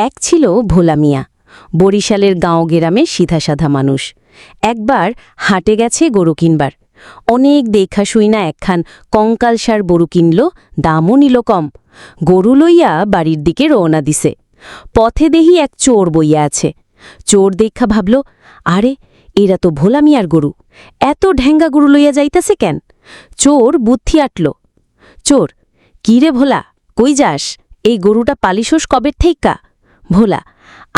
এক ছিল ভোলা মিয়া, বরিশালের গাঁও গ্রামে সিধাসাধা মানুষ। একবার হাটে গেছে গরু কিনবার। অনেক দেখা শুই না একখান কঙ্কালসার গরু কিনল, দামও নিল কম। গরু লইয়া বাড়ির দিকে রওনা দিছে। পথে দেহি এক চোর বইয়া আছে। চোর দেখা ভাবল, আরে এরা তো ভোলা মিয়ার গরু, এত ঢ্যাঙ্গা গরু লইয়া যাইতাছে কেন? চোর বুদ্ধি আটল। চোর, কি রে ভোলা, কই যাস? এই গরুটা পালিশোস কবের থেইক্কা? ভোলা,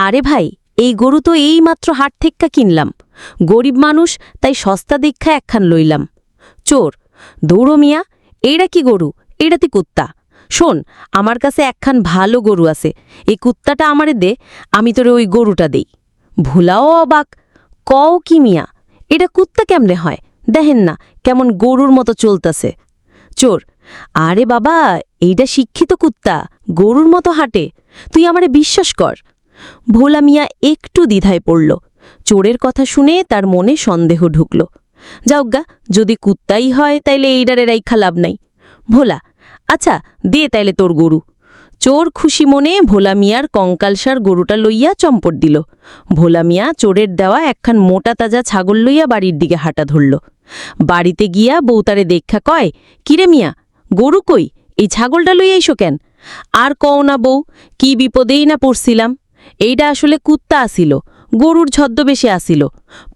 আরে ভাই, এই গরু তো এইমাত্র হাট থেক্কা কিনলাম। গরিব মানুষ, তাই সস্তা দীক্ষা একখান লইলাম। চোর, দৌড়ো মিয়া, এইটা কি গরু? এইটা তুই কুত্তা। শোন, আমার কাছে একখান ভালো গরু আছে, এই কুত্তাটা আমারে দে, আমি তোরে ওই গরুটা দেই। ভোলাও অবাক, কও কি মিয়া, এটা কুত্তা কেমনে হয়? দেখেন না কেমন গরুর মতো চলতাছে। চোর, আরে বাবা, এইটা শিক্ষিত কুত্তা, গরুর মতো হাঁটে, তুই আমারে বিশ্বাস কর। ভোলা মিয়া একটু দ্বিধায় পড়ল। চোরের কথা শুনে তার মনে সন্দেহ ঢুকল। যাওগা, যদি কুত্তাই হয় তাইলে এইডারে রাইখা লাভ নাই। ভোলা, আচ্ছা দে তাইলে তোর গরু। চোর খুশি মনে ভোলা মিয়ার কঙ্কালসার গরুটা লইয়া চম্পট দিল। ভোলা মিয়া চোরের দেওয়া একখান মোটা তাজা ছাগল লইয়া বাড়ির দিকে হাঁটা ধরল। বাড়িতে গিয়া বউতারে দেখা কয়, কিরে মিয়া, গরু কই? এই ছাগলটা লইয়া আইসো কেন? আর কও না বউ, কি বিপদেই না পড়ছিলাম। এইটা আসলে কুত্তা আসিল, গরুর ছদ্মবেশে আসিল।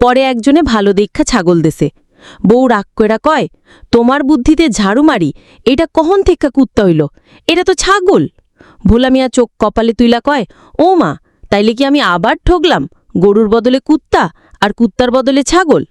পরে একজনে ভালো দেখা ছাগল দেছে। বউ রাগ কইরা কয়, তোমার বুদ্ধিতে ঝাড়ু মারি, এটা কখন থেকে কুত্তা হইল? এটা তো ছাগল। ভোলা মিয়া চোখ কপালে তুইলা কয়, ও মা, তাইলে কি আমি আবার ঠগলাম? গরুর বদলে কুত্তা আর কুত্তার বদলে ছাগল।